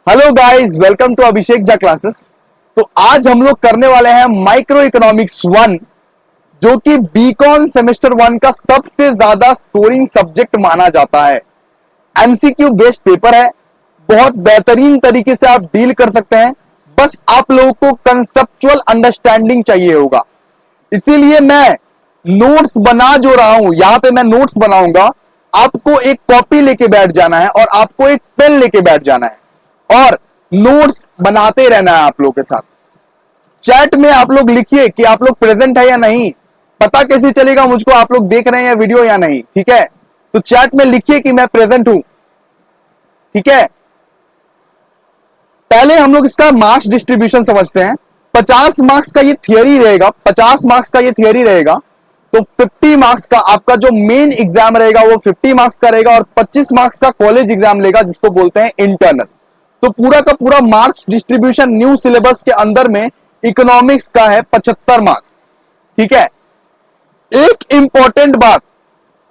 Hello guys, welcome to Abhishek Jha classes. तो आज हम लोग करने वाले हैं माइक्रो इकोनॉमिक्स 1, जो कि बीकॉम सेमेस्टर 1 का सबसे ज्यादा स्कोरिंग सब्जेक्ट माना जाता है। एमसीक्यू बेस्ड पेपर है, बहुत बेहतरीन तरीके से आप डील कर सकते हैं। बस आप लोगों को कंसेप्चुअल अंडरस्टैंडिंग चाहिए होगा। इसीलिए मैं नोट्स बना जो रहा हूं, यहां पे मैं नोट्स बनाऊंगा। आपको एक कॉपी लेके बैठ जाना है और आपको एक पेन लेके बैठ जाना है और नोट्स बनाते रहना है आप लोगों के साथ। चैट में आप लोग लिखिए कि आप लोग प्रेजेंट है या नहीं। पता कैसे चलेगा मुझको आप लोग देख रहे हैं वीडियो या नहीं? ठीक है, तो चैट में लिखिए कि मैं प्रेजेंट हूं। ठीक है, पहले हम लोग इसका मार्क्स डिस्ट्रीब्यूशन समझते हैं। 50 मार्क्स का ये थियरी रहेगा, 50 मार्क्स का ये थियरी रहेगा। तो 50 मार्क्स का आपका जो मेन एग्जाम रहेगा वो 50 मार्क्स का रहेगा और 25 मार्क्स का कॉलेज एग्जाम लेगा, जिसको बोलते हैं इंटरनल। तो पूरा का पूरा मार्क्स डिस्ट्रीब्यूशन न्यू सिलेबस के अंदर में इकोनॉमिक्स का है 75 मार्क्स। ठीक है, एक इंपॉर्टेंट बात,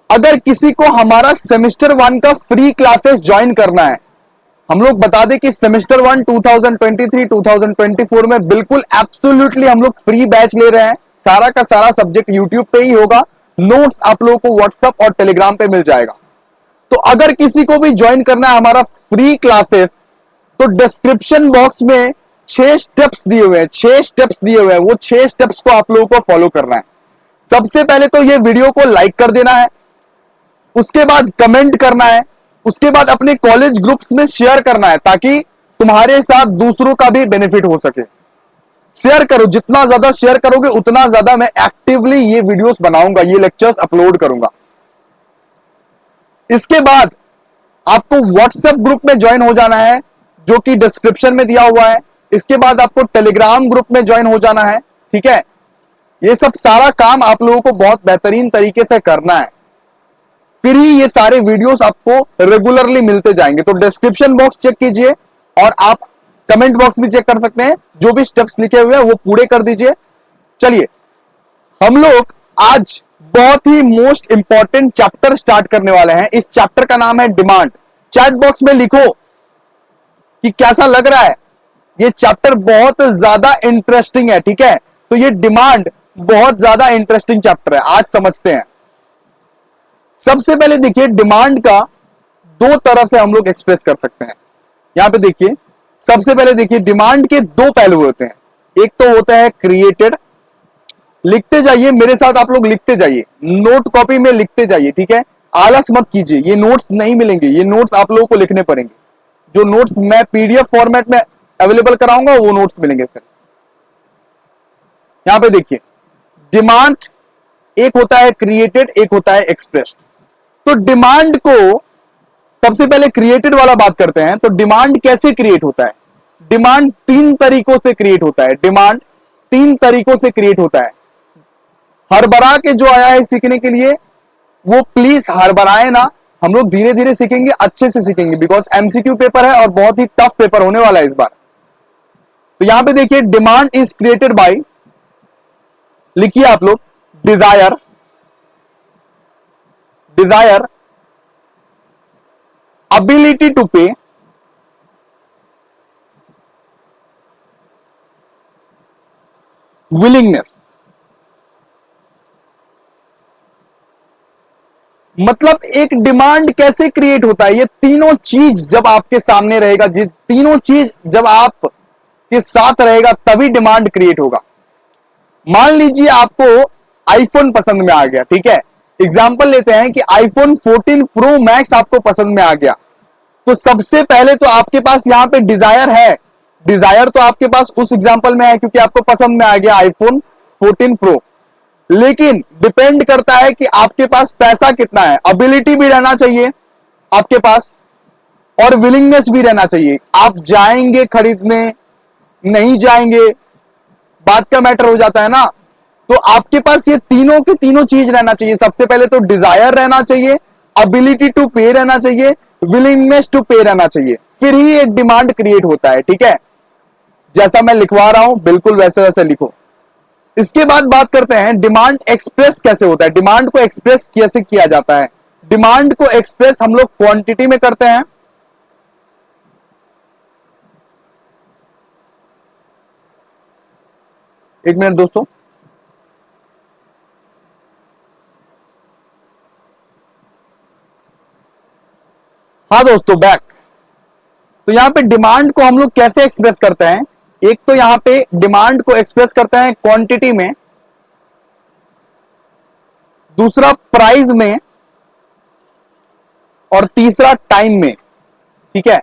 अगर किसी को हमारा सेमेस्टर 1 का फ्री क्लासेस ज्वाइन करना है, हम लोग बता दें कि सेमेस्टर 1 2023-2024 में बिल्कुल एब्सोल्युटली हम लोग फ्री बैच ले रहे हैं। सारा का सारा सब्जेक्ट यूट्यूब पे ही होगा, नोट्स आप लोगों को व्हाट्सएप और टेलीग्राम पे मिल जाएगा। तो अगर किसी को भी ज्वाइन करना है हमारा फ्री क्लासेस, तो डिस्क्रिप्शन बॉक्स में 6 स्टेप्स दिए हुए हैं, 6 स्टेप्स दिए हुए हैं। वो 6 स्टेप्स को आप लोगों को फॉलो करना है। सबसे पहले तो ये वीडियो को लाइक कर देना है, उसके बाद कमेंट करना है, उसके बाद अपने कॉलेज ग्रुप्स में शेयर करना है ताकि तुम्हारे साथ दूसरों का भी बेनिफिट हो सके। शेयर करो, जितना ज्यादा शेयर करोगे उतना ज्यादा मैं एक्टिवली ये वीडियोस बनाऊंगा, ये लेक्चर्स अपलोड करूंगा। इसके बाद आपको व्हाट्सएप ग्रुप में ज्वाइन हो जाना है, जो कि डिस्क्रिप्शन में दिया हुआ है। इसके बाद आपको टेलीग्राम ग्रुप में ज्वाइन हो जाना है। ठीक है, ये सब सारा काम आप लोगों को बहुत बेहतरीन तरीके से करना है, फिर ही ये सारे वीडियोस आपको रेगुलरली मिलते जाएंगे। तो डिस्क्रिप्शन बॉक्स चेक कीजिए और आप कमेंट बॉक्स भी चेक कर सकते हैं, जो भी स्टेप्स लिखे हुए हैं वो पूरे कर दीजिए। चलिए, हम लोग आज बहुत ही मोस्ट इंपॉर्टेंट चैप्टर स्टार्ट करने वाले हैं। इस चैप्टर का नाम है डिमांड। चैट बॉक्स में लिखो कि कैसा लग रहा है। ये चैप्टर बहुत ज्यादा इंटरेस्टिंग है। ठीक है, तो ये डिमांड बहुत ज्यादा इंटरेस्टिंग चैप्टर है, आज समझते हैं। सबसे पहले देखिए, डिमांड का दो तरह से हम लोग एक्सप्रेस कर सकते हैं। यहां पे देखिए, सबसे पहले देखिए, डिमांड के दो पहलू होते हैं। एक तो होता है क्रिएटेड, लिखते जाइए मेरे साथ, आप लोग लिखते जाइए, नोट कॉपी में लिखते जाइए। ठीक है, आलस मत कीजिए, ये नोट्स नहीं मिलेंगे, ये नोट्स आप लोगों को लिखने पड़ेंगे। जो नोट्स मैं पीडीएफ फॉर्मेट में अवेलेबल कराऊंगा वो नोट्स मिलेंगे सिर्फ। यहां पे देखिए, डिमांड एक होता है क्रिएटेड, एक होता है एक्सप्रेस्ड। तो डिमांड को सबसे पहले क्रिएटेड वाला बात करते हैं। तो डिमांड कैसे क्रिएट होता है? डिमांड 3 तरीकों से क्रिएट होता है। डिमांड 3 तरीकों से क्रिएट होता है। हड़बड़ा के जो आया है सीखने के लिए, वो प्लीज हड़बड़ाए ना, हम लोग धीरे धीरे सीखेंगे, अच्छे से सीखेंगे, बिकॉज एमसीक्यू पेपर है और बहुत ही टफ पेपर होने वाला है इस बार। तो यहां पे देखिए, डिमांड इज क्रिएटेड बाय, लिखिए आप लोग, desire, desire, ability to pay, willingness। मतलब एक डिमांड कैसे क्रिएट होता है? ये तीनों चीज जब आपके सामने रहेगा, जिस तीनों चीज जब आप के साथ रहेगा तभी डिमांड क्रिएट होगा। मान लीजिए आपको आईफोन पसंद में आ गया। ठीक है, एग्जांपल लेते हैं कि आईफोन 14 प्रो मैक्स आपको पसंद में आ गया। तो सबसे पहले तो आपके पास यहां पे डिजायर है। डिजायर तो आपके पास उस एग्जांपल में है क्योंकि आपको पसंद में आ गया आईफोन 14 प्रो। लेकिन डिपेंड करता है कि आपके पास पैसा कितना है। एबिलिटी भी रहना चाहिए आपके पास और विलिंगनेस भी रहना चाहिए। आप जाएंगे खरीदने, नहीं जाएंगे, बात का मैटर हो जाता है ना। तो आपके पास ये तीनों के तीनों चीज रहना चाहिए। सबसे पहले तो डिजायर रहना चाहिए, एबिलिटी टू पे रहना चाहिए, विलिंगनेस टू पे रहना चाहिए, फिर ही एक डिमांड क्रिएट होता है। ठीक है, जैसा मैं लिखवा रहा हूं बिल्कुल वैसे वैसे लिखो। इसके बाद बात करते हैं डिमांड एक्सप्रेस कैसे होता है। डिमांड को एक्सप्रेस कैसे किया जाता है? डिमांड को एक्सप्रेस हम लोग क्वांटिटी में करते हैं। एक मिनट दोस्तों। हाँ दोस्तों, बैक। तो यहां पे डिमांड को हम लोग कैसे एक्सप्रेस करते हैं? एक तो यहां पे डिमांड को एक्सप्रेस करते हैं क्वांटिटी में, दूसरा प्राइस में, और तीसरा टाइम में। ठीक है,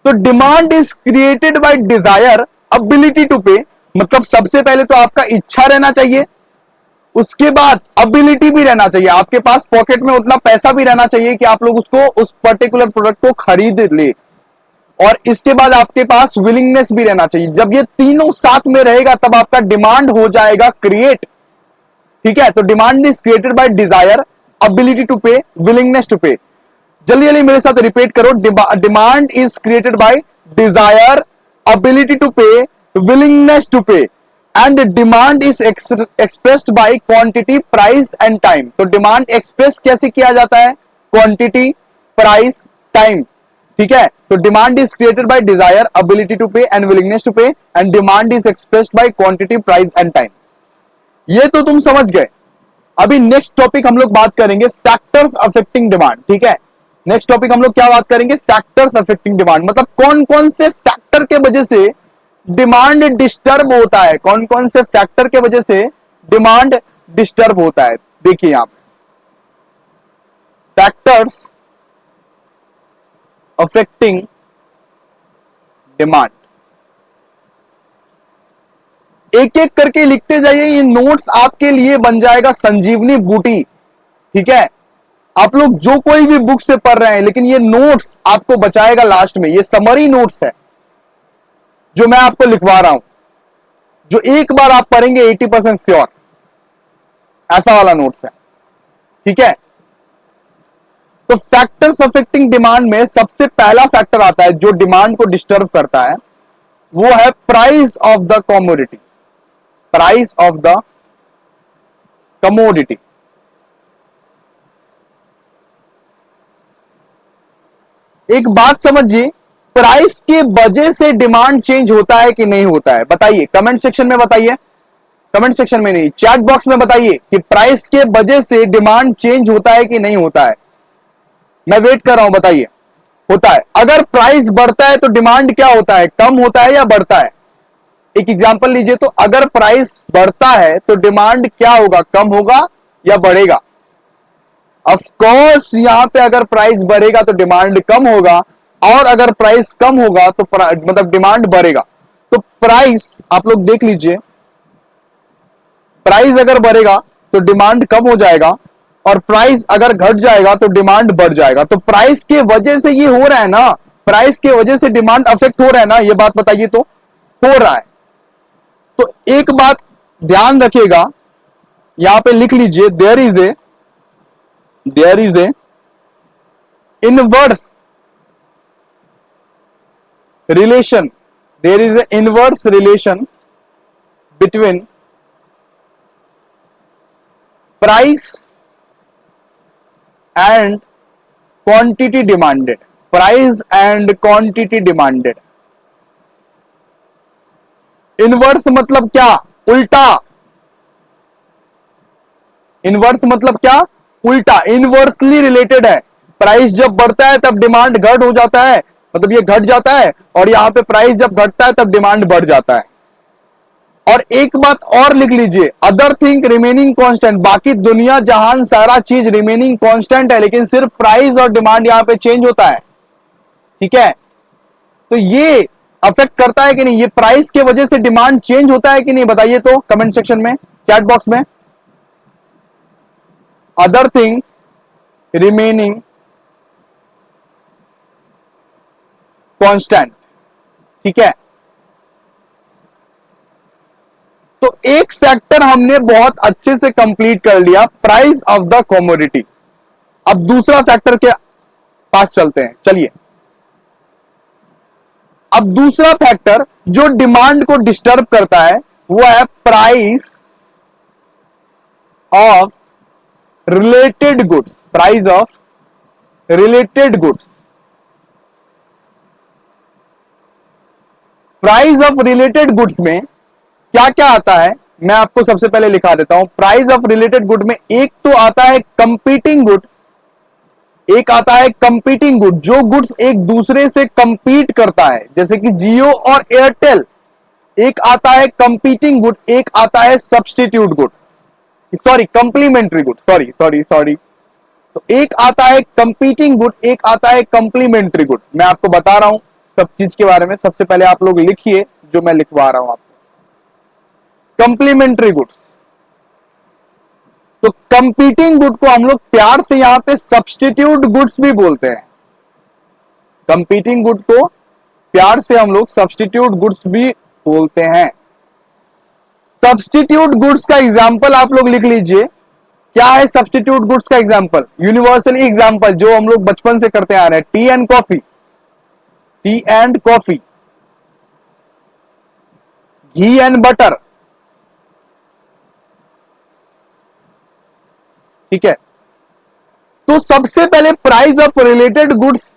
तो demand is created by desire ability to pay, मतलब सबसे पहले तो आपका इच्छा रहना चाहिए, उसके बाद अबिलिटी भी रहना चाहिए, आपके पास पॉकेट में उतना पैसा भी रहना चाहिए कि आप लोग उसको, उस पर्टिकुलर प्रोडक्ट को खरीद ले, और इसके बाद आपके पास विलिंगनेस भी रहना चाहिए। जब ये तीनों साथ में रहेगा तब आपका डिमांड हो जाएगा क्रिएट। ठीक है, तो demand is created by desire ability to pay willingness to pay. जल्दी जल्दी मेरे साथ रिपीट करो, demand is created by desire ability to pay willingness to pay, and demand is expressed by quantity price and time. तो demand express कैसे किया जाता है? Quantity, price, time. ठीक है, तो demand is created by desire ability to pay and willingness to pay, and demand is expressed by quantity price and time. ये तो तुम समझ गए। अभी नेक्स्ट टॉपिक हम लोग बात करेंगे फैक्टर्स अफेक्टिंग डिमांड। ठीक है, नेक्स्ट टॉपिक हम लोग क्या बात करेंगे? फैक्टर्स अफेक्टिंग डिमांड, मतलब कौन कौन से फैक्टर के वजह से डिमांड डिस्टर्ब होता है, कौन कौन से फैक्टर के वजह से डिमांड डिस्टर्ब होता है। देखिए यहां फैक्टर्स अफेक्टिंग डिमांड, एक एक करके लिखते जाइए, ये नोट्स आपके लिए बन जाएगा संजीवनी बूटी। ठीक है, आप लोग जो कोई भी बुक से पढ़ रहे हैं, लेकिन ये नोट्स आपको बचाएगा लास्ट में। ये समरी नोट्स है जो मैं आपको लिखवा रहा हूं, जो एक बार आप पढ़ेंगे 80% श्योर, ऐसा वाला नोट्स है। ठीक है, तो फैक्टर्स अफेक्टिंग डिमांड में सबसे पहला फैक्टर आता है जो डिमांड को डिस्टर्ब करता है, वो है price of the commodity. Price of the commodity, एक बात समझिए, प्राइस के वजह से डिमांड चेंज होता है कि नहीं होता है? बताइए कमेंट सेक्शन में, बताइए कमेंट सेक्शन में नहीं, चैट बॉक्स में बताइए कि प्राइस के वजह से डिमांड चेंज होता है कि नहीं होता है। मैं वेट कर रहा हूं, बताइए। होता है। अगर प्राइस बढ़ता है तो डिमांड क्या होता है? कम होता है या बढ़ता है? एक एग्जांपल लीजिए, तो अगर प्राइस बढ़ता है तो डिमांड क्या होगा? कम होगा या बढ़ेगा? ऑफ कोर्स यहां पे अगर प्राइस बढ़ेगा तो डिमांड कम होगा, और अगर प्राइस कम होगा तो मतलब डिमांड बढ़ेगा। तो प्राइस आप लोग देख लीजिए, प्राइस अगर बढ़ेगा तो डिमांड कम हो जाएगा, और प्राइस अगर घट जाएगा तो डिमांड बढ़ जाएगा। तो प्राइस के वजह से ये हो रहा है ना, प्राइस के वजह से डिमांड अफेक्ट हो रहा है ना, ये बात बताइए। तो हो रहा है। तो एक बात ध्यान रखिएगा, यहां पे लिख लीजिए, there is a inverse relation, there is a inverse relation between price and quantity demanded. Price and quantity demanded, inverse मतलब क्या? उल्टा। इनवर्स मतलब क्या? उल्टा, इनवर्सली रिलेटेड है। प्राइस जब बढ़ता है तब डिमांड घट हो जाता है, मतलब ये घट जाता है, और यहां पे प्राइस जब घटता है तब डिमांड बढ़ जाता है। और एक बात और लिख लीजिए, अदर थिंग रिमेनिंग कांस्टेंट, बाकी दुनिया जहान सारा चीज रिमेनिंग कांस्टेंट है, लेकिन सिर्फ प्राइस और डिमांड यहां पे चेंज होता है। ठीक है, तो ये अफेक्ट करता है कि नहीं? ये प्राइस के वजह से डिमांड चेंज होता है कि नहीं? बताइए तो कमेंट सेक्शन में, चैट बॉक्स में। Other thing remaining constant. ठीक है, तो एक फैक्टर हमने बहुत अच्छे से कंप्लीट कर लिया, प्राइस ऑफ द कमोडिटी। अब दूसरा फैक्टर के पास चलते हैं, चलिए। अब दूसरा फैक्टर जो डिमांड को डिस्टर्ब करता है वो है price of related goods. Price of related goods, price of related goods में क्या क्या आता है? मैं आपको सबसे पहले लिखा देता हूं। प्राइस ऑफ रिलेटेड गुड में एक तो आता है कंपीटिंग गुड, एक आता है कंपीटिंग गुड, जो गुड्स एक दूसरे से कंपीट करता है, जैसे कि जियो और एयरटेल। एक आता है कंपीटिंग गुड, एक आता है substitute good, sorry complementary good, sorry. तो एक आता है कंपीटिंग गुड, एक आता है कंप्लीमेंट्री गुड। मैं आपको बता रहा हूं सब चीज के बारे में। सबसे पहले आप लोग लिखिए जो मैं लिखवा रहा हूं आपको। कंप्लीमेंट्री गुड्स, तो कंपीटिंग गुड को हम लोग प्यार से यहां पे सब्स्टिट्यूट गुड्स भी बोलते हैं। कंपीटिंग गुड को प्यार से हम लोग सब्स्टिट्यूट गुड्स भी बोलते हैं। सब्स्टिट्यूट गुड्स का एग्जांपल आप लोग लिख लीजिए। क्या है सब्स्टिट्यूट गुड्स का एग्जांपल? यूनिवर्सली एग्जांपल जो हम लोग बचपन से करते आ रहे हैं, T and coffee, T and coffee, ghee and butter, ठीक है। तो सबसे पहले प्राइस ऑफ रिलेटेड गुड्स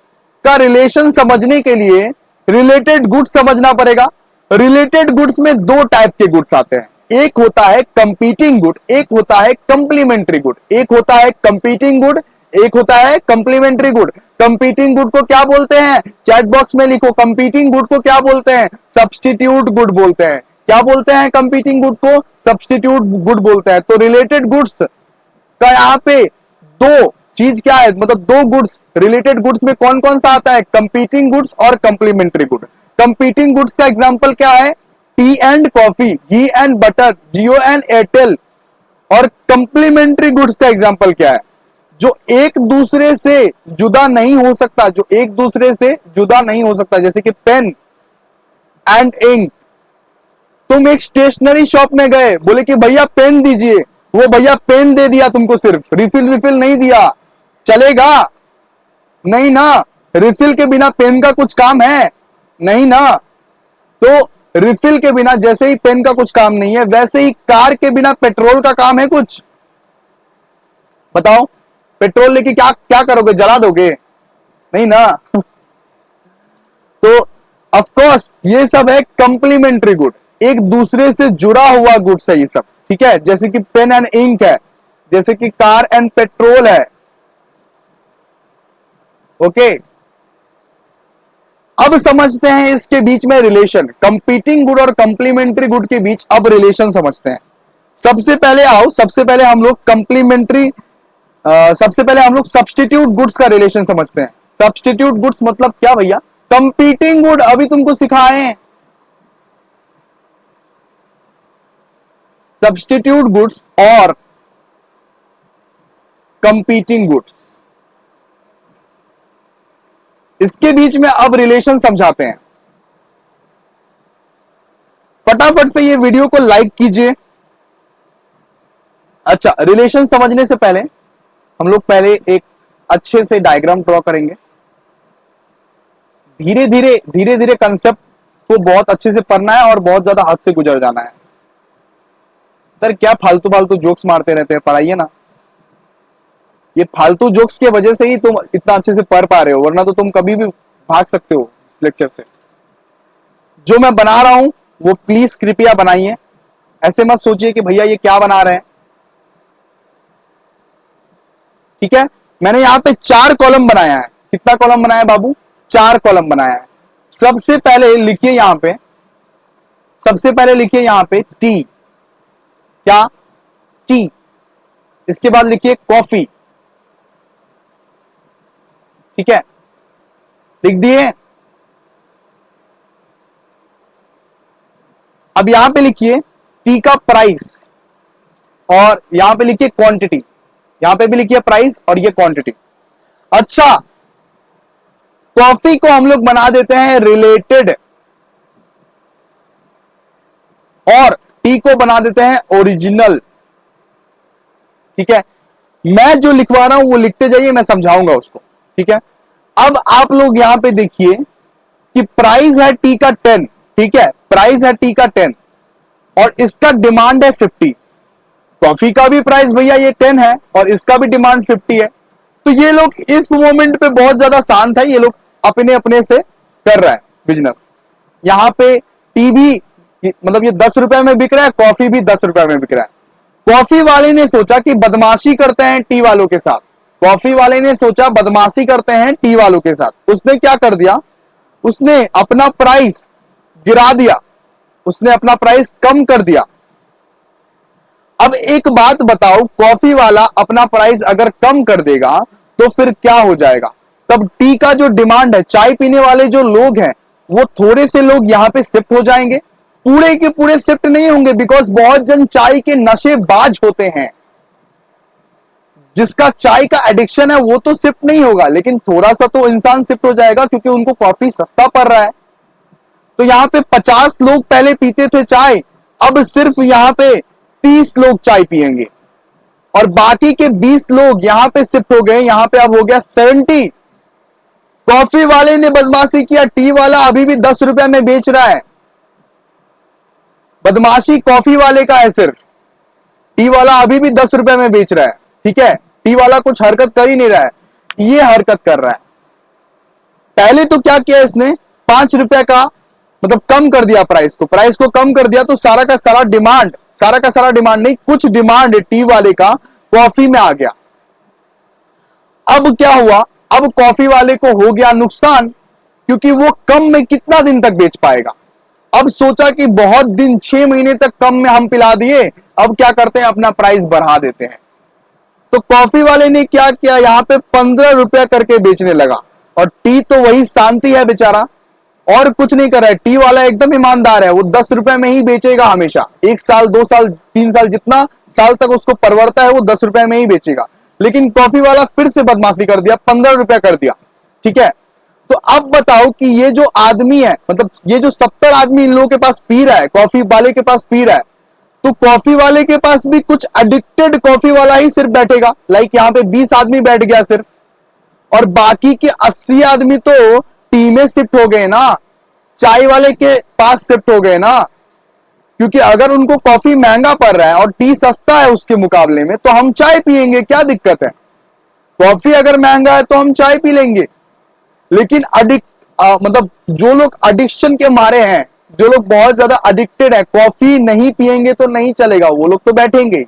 का रिलेशन समझने के लिए रिलेटेड गुड्स समझना पड़ेगा। रिलेटेड गुड्स में दो टाइप के गुड्स आते हैं, एक होता है कंपीटिंग गुड, एक होता है कंप्लीमेंट्री गुड। एक होता है कंपीटिंग गुड, एक होता है कंप्लीमेंट्री गुड। कंपीटिंग गुड को क्या बोलते हैं? चैट बॉक्स में लिखो। कंपीटिंग गुड को क्या बोलते हैं? सब्स्टिट्यूट गुड बोलते हैं। क्या बोलते हैं कंपीटिंग गुड को? सब्स्टिट्यूट गुड बोलते हैं। तो रिलेटेड गुड्स का यहाँ पे दो चीज क्या है, मतलब दो गुड्स रिलेटेड गुड्स में कौन कौन सा आता है? कंपीटिंग गुड्स और कंप्लीमेंट्री गुड। कंपीटिंग गुड्स का एग्जांपल क्या है? T and coffee, ghee and butter, Jio and Airtel. और कंप्लीमेंट्री गुड्स का एग्जांपल क्या है? जो एक दूसरे से जुदा नहीं हो सकता, जो एक दूसरे से जुदा नहीं हो सकता, जैसे कि पेन एंड इंक। तुम एक स्टेशनरी शॉप में गए, बोले कि भैया पेन दीजिए, वो भैया पेन दे दिया तुमको, सिर्फ रिफिल नहीं दिया, चलेगा? नहीं ना। रिफिल के बिना पेन का कुछ काम है? नहीं ना। तो रिफिल के बिना जैसे ही पेन का कुछ काम नहीं है, वैसे ही कार के बिना पेट्रोल का काम है कुछ? बताओ, पेट्रोल लेके क्या क्या करोगे? जला दोगे? नहीं ना। तो ऑफ कोर्स ये सब है कंप्लीमेंट्री गुड, एक दूसरे से जुड़ा हुआ गुड्स है ये सब, ठीक है। जैसे कि पेन एंड इंक है, जैसे कि कार एंड पेट्रोल है। ओके, अब समझते हैं इसके बीच में रिलेशन, कंपीटिंग गुड और कंप्लीमेंट्री गुड के बीच अब रिलेशन समझते हैं। सबसे पहले हम लोग सबसे पहले हम लोग सब्स्टिट्यूट गुड्स का रिलेशन समझते हैं। सब्स्टिट्यूट गुड्स मतलब क्या भैया? कंपीटिंग गुड अभी तुमको सिखाए। सब्स्टिट्यूट गुड्स और कंपीटिंग गुड्स, इसके बीच में अब रिलेशन समझाते हैं। फटाफट से ये वीडियो को लाइक कीजिए। अच्छा, रिलेशन समझने से पहले हम लोग पहले एक अच्छे से डायग्राम ड्रॉ करेंगे। धीरे धीरे कंसेप्ट को बहुत अच्छे से पढ़ना है और बहुत ज्यादा हद से गुजर जाना है। सर क्या फालतू जोक्स मारते रहते हैं, पढ़ाइए ना। ये फालतू जोक्स की वजह से ही तुम इतना अच्छे से पढ़ पा रहे हो, वरना तो तुम कभी भी भाग सकते हो इस लेक्चर से। जो मैं बना रहा हूं वो प्लीज कृपया बनाइए। ऐसे मत सोचिए कि भैया ये क्या बना रहे हैं, ठीक है। मैंने यहां पे 4 कॉलम बनाया है। कितना कॉलम बनाया है बाबू? 4 कॉलम बनाया है। सबसे पहले लिखिए यहां पे टी। क्या? टी। इसके बाद लिखिए कॉफी, ठीक है, लिख दिए। अब यहां पे लिखिए टी का प्राइस और यहां पे लिखिए क्वांटिटी। यहां पे भी लिखिए प्राइस और ये क्वांटिटी। अच्छा, कॉफी को हम लोग बना देते हैं रिलेटेड और टी को बना देते हैं ओरिजिनल, ठीक है। मैं जो लिखवा रहा हूं वो लिखते जाइए, मैं समझाऊंगा उसको, ठीक है। अब आप लोग यहां पे देखिए कि प्राइस है टी का 10, ठीक है, प्राइस है टी का 10 और इसका डिमांड है 50। कॉफी का भी प्राइस भैया ये 10 है और इसका भी डिमांड 50 है। तो ये लोग इस मोमेंट पे बहुत ज्यादा शांत है, ये लोग अपने अपने से कर रहा है बिजनेस। यहां पे टी भी मतलब ये 10 रुपए में बिक रहा है, कॉफी भी 10 रुपए में बिक रहा है। कॉफी वाले ने सोचा कि बदमाशी करते हैं टी वालों के साथ। कॉफी वाले ने सोचा बदमाशी करते हैं टी वालों के साथ। उसने क्या कर दिया, उसने अपना प्राइस गिरा दिया, उसने अपना प्राइस कम कर दिया। अब एक बात बताओ, कॉफी वाला अपना प्राइस अगर कम कर देगा तो फिर क्या हो जाएगा? तब टी का जो डिमांड है, चाय पीने वाले जो लोग हैं वो थोड़े से लोग यहां पे शिफ्ट हो जाएंगे, पूरे के पूरे शिफ्ट नहीं होंगे, बिकॉज बहुत जन चाय के नशेबाज होते हैं। जिसका चाय का एडिक्शन है वो तो शिफ्ट नहीं होगा, लेकिन थोड़ा सा तो इंसान शिफ्ट हो जाएगा क्योंकि उनको कॉफी सस्ता पड़ रहा है। तो यहां पे 50 लोग पहले पीते थे चाय, अब सिर्फ यहां पे 30 लोग चाय पिएंगे और बाकी के 20 लोग यहां पे शिफ्ट हो गए, यहां पे अब हो गया 70। कॉफी वाले ने बदमाशी किया, टी वाला अभी भी 10 रुपए में बेच रहा है। बदमाशी कॉफी वाले का है सिर्फ, टी वाला अभी भी 10 रुपए में बेच रहा है। ठीक है, टी वाला कुछ हरकत कर ही नहीं रहा है, ये हरकत कर रहा है। पहले तो क्या किया इसने, 5 रुपए का मतलब कम कर दिया प्राइस को कम कर दिया, तो सारा का सारा डिमांड नहीं, कुछ डिमांड टी वाले का कॉफी में आ गया। अब क्या हुआ, अब कॉफी वाले को हो गया नुकसान, क्योंकि वो कम में कितना दिन तक बेच पाएगा। अब सोचा कि बहुत दिन, 6 महीने तक कम में हम पिला दिए, अब क्या करते हैं, अपना प्राइस बढ़ा देते हैं। तो कॉफी वाले ने क्या किया, यहां पे 15 रुपया करके बेचने लगा। और टी तो वही शांति है बेचारा, और कुछ नहीं कर रहा है। टी वाला एकदम ईमानदार है, वो 10 रुपए में ही बेचेगा हमेशा, 1 साल 2 साल 3 साल जितना साल तक उसको परवरता है वो 10 रुपए में ही बेचेगा। लेकिन कॉफी वाला फिर से बदमाशी कर दिया, 15 रुपया कर दिया। ठीक है, तो अब बताओ कि ये जो आदमी है, मतलब ये जो 70 आदमी इन लोगों के पास पी रहा है, कॉफी वाले के पास पी रहा है, तो कॉफी वाले के पास भी कुछ एडिक्टेड कॉफी वाला ही सिर्फ बैठेगा। लाइक यहाँ पे 20 आदमी बैठ गया सिर्फ, और बाकी के 80 आदमी तो टी में शिफ्ट हो गए ना, चाय वाले के पास शिफ्ट हो गए ना। क्योंकि अगर उनको कॉफी महंगा पड़ रहा है और टी सस्ता है उसके मुकाबले में, तो हम चाय पियेंगे, क्या दिक्कत है? कॉफी अगर महंगा है तो हम चाय पी लेंगे। लेकिन मतलब जो लोग एडिक्शन के मारे हैं, जो लोग बहुत ज्यादा एडिक्टेड है, कॉफी नहीं पियेंगे तो नहीं चलेगा, वो लोग तो बैठेंगे।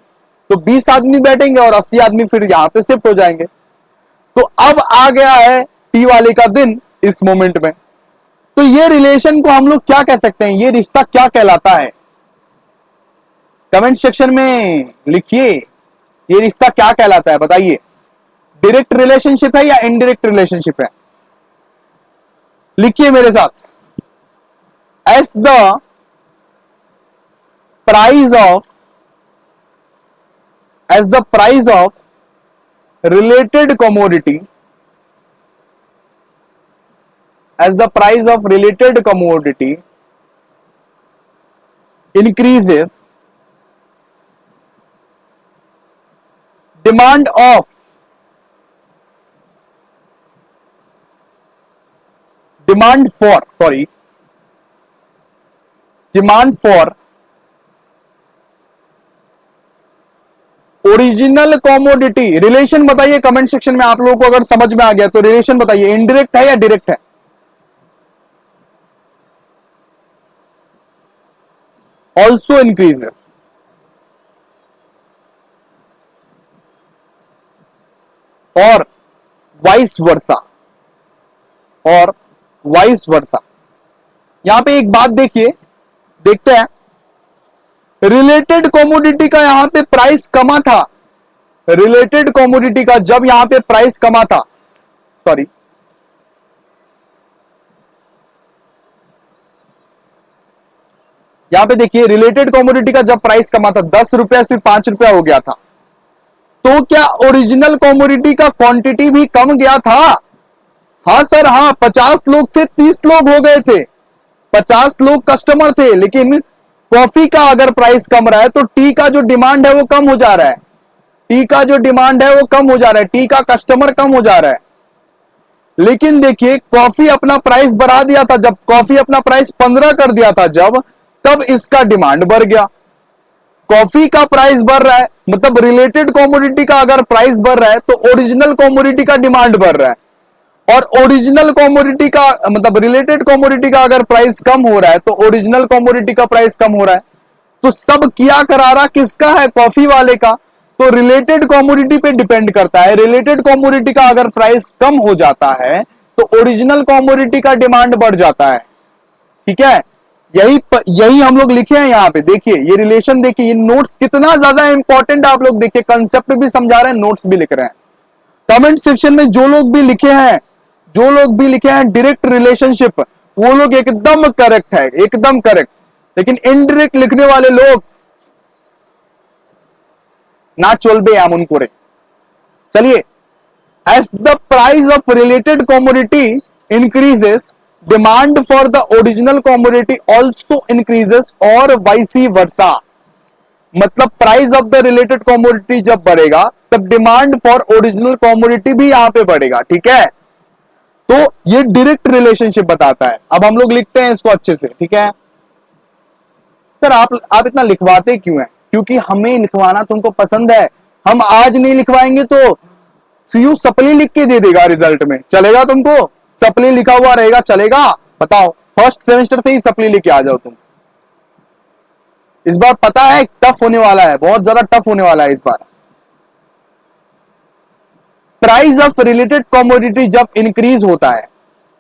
तो 20 आदमी बैठेंगे और 80 आदमी फिर यहां पे शिफ्ट हो जाएंगे। तो अब आ गया है टी वाले का दिन इस मोमेंट में। तो ये रिलेशन को हम लोग क्या कह सकते हैं, ये रिश्ता क्या कहलाता है? कमेंट सेक्शन में लिखिए, ये रिश्ता क्या कहलाता है, बताइए। डायरेक्ट रिलेशनशिप है या इनडायरेक्ट रिलेशनशिप है? लिखिए मेरे साथ। As the price of related commodity, as the price of related commodity increases, demand for original commodity. Relation बताइए कमेंट सेक्शन में, आप लोगों को अगर समझ में आ गया तो रिलेशन बताइए, इनडायरेक्ट है या डायरेक्ट है? ऑल्सो इंक्रीजेस, और वाइस वर्सा, यहां पे एक बात देखते हैं। रिलेटेड कॉमोडिटी का यहां पे प्राइस कमा था, रिलेटेड कॉमोडिटी का जब यहां पे प्राइस कमा था, सॉरी, यहां पे देखिए, रिलेटेड कॉमोडिटी का जब प्राइस कमा था 10 रुपया से 5 रुपया हो गया था, तो क्या ओरिजिनल कॉमोडिटी का क्वांटिटी भी कम गया था? हाँ सर, हाँ, 50 लोग थे 30 लोग हो गए थे, 50 लोग कस्टमर थे। लेकिन कॉफी का अगर प्राइस कम रहा है तो टी का जो डिमांड है वो कम हो जा रहा है, टी का जो डिमांड है वो कम हो जा रहा है, टी का कस्टमर कम हो जा रहा है। लेकिन देखिए, कॉफी अपना प्राइस बढ़ा दिया था, जब कॉफी अपना प्राइस 15 कर दिया था जब, तब इसका डिमांड बढ़ गया। कॉफी का प्राइस बढ़ रहा है, मतलब रिलेटेड कॉमोडिटी का अगर प्राइस बढ़ रहा है तो ओरिजिनल कॉमोडिटी का डिमांड बढ़ रहा है। और ओरिजिनल कमोडिटी का मतलब रिलेटेड कमोडिटी का अगर प्राइस कम हो रहा है तो ओरिजिनल कमोडिटी का प्राइस कम हो रहा है। तो सब किया करारा किसका है? कॉफी वाले का। तो रिलेटेड कमोडिटी पे डिपेंड करता है। रिलेटेड कमोडिटी का अगर प्राइस कम हो जाता है तो ओरिजिनल कमोडिटी का डिमांड बढ़ जाता है। ठीक है, यही हम लोग लिखे हैं यहाँ पे। देखिए ये रिलेशन, देखिए ये नोट्स कितना ज्यादा इंपॉर्टेंट आप लोग देखिए, कंसेप्ट भी समझा रहे हैं, नोट्स भी लिख रहे हैं। कमेंट सेक्शन में जो लोग भी लिखे हैं, जो लोग भी लिखे हैं डायरेक्ट रिलेशनशिप, वो लोग एकदम करेक्ट है, एकदम करेक्ट। लेकिन इनडायरेक्ट लिखने वाले लोग ना चलबे हम उनको रे। चलिए, as the price of related commodity increases, demand for the original commodity also increases और vice versa। मतलब price of the related commodity जब बढ़ेगा तब डिमांड फॉर ओरिजिनल कमोडिटी भी यहां पे बढ़ेगा। ठीक है, तो ये डायरेक्ट रिलेशनशिप बताता है। अब हम लोग लिखते हैं इसको अच्छे से। ठीक है सर, आप इतना लिखवाते क्यों हैं? क्योंकि हमें लिखवाना तुमको पसंद है। हम आज नहीं लिखवाएंगे तो सीयू सप्ली लिख के दे देगा रिजल्ट में। चलेगा तुमको? सप्ली लिखा हुआ रहेगा, चलेगा? बताओ, फर्स्ट सेमेस्टर से ही सप्ली लेके आ जाओ तुम। इस बार पता है टफ होने वाला है, बहुत ज्यादा टफ होने वाला है इस बार। प्राइस ऑफ रिलेटेड कमोडिटी जब इंक्रीज होता है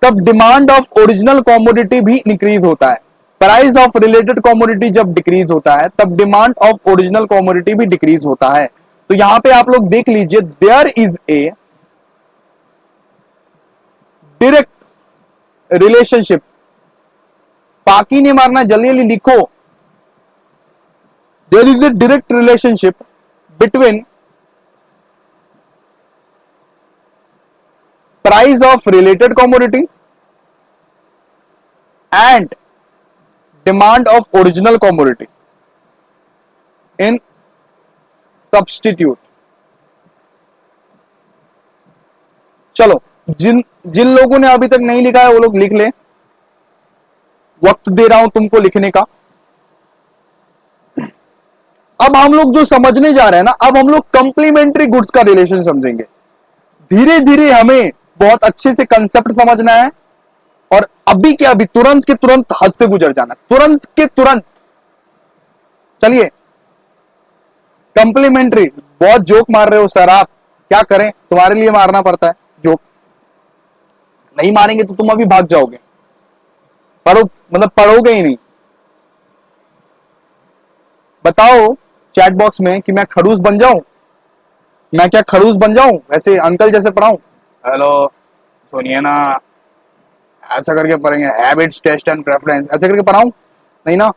तब डिमांड ऑफ ओरिजिनल कमोडिटी भी इंक्रीज होता है। प्राइस ऑफ रिलेटेड कमोडिटी जब डिक्रीज होता है तब डिमांड ऑफ ओरिजिनल कमोडिटी भी डिक्रीज होता है। तो यहां पे आप लोग देख लीजिए, there is a direct relationship. बाकी नहीं मारना, जल्दी जल्दी लिखो। There is a direct relationship between price of related commodity and demand of original commodity in substitute. चलो, जिन जिन लोगों ने अभी तक नहीं लिखा है वो लोग लिख ले, वक्त दे रहा हूं तुमको लिखने का। अब हम लोग जो समझने जा रहे हैं ना, अब हम लोग कंप्लीमेंट्री गुड्स का रिलेशन समझेंगे। धीरे धीरे हमें बहुत अच्छे से कंसेप्ट समझना है और अभी के अभी तुरंत के तुरंत हद से गुजर जाना, तुरंत के तुरंत। चलिए, कंप्लीमेंट्री। बहुत जोक मार रहे हो सर आप, क्या करें, तुम्हारे लिए मारना पड़ता है जोक। नहीं मारेंगे तो तुम अभी भाग जाओगे, पढ़ो मतलब पढ़ोगे ही नहीं। बताओ चैट बॉक्स में कि मैं खड़ूस बन जाऊं? मैं क्या खड़ूस बन जाऊं, ऐसे अंकल जैसे पढ़ाऊं? हेलो सुनिए ना, ऐसा करके पढ़ेंगे, हैबिट्स टेस्ट एंड प्रेफरेंस, ऐसे करके पढ़ाऊं? नहीं ना,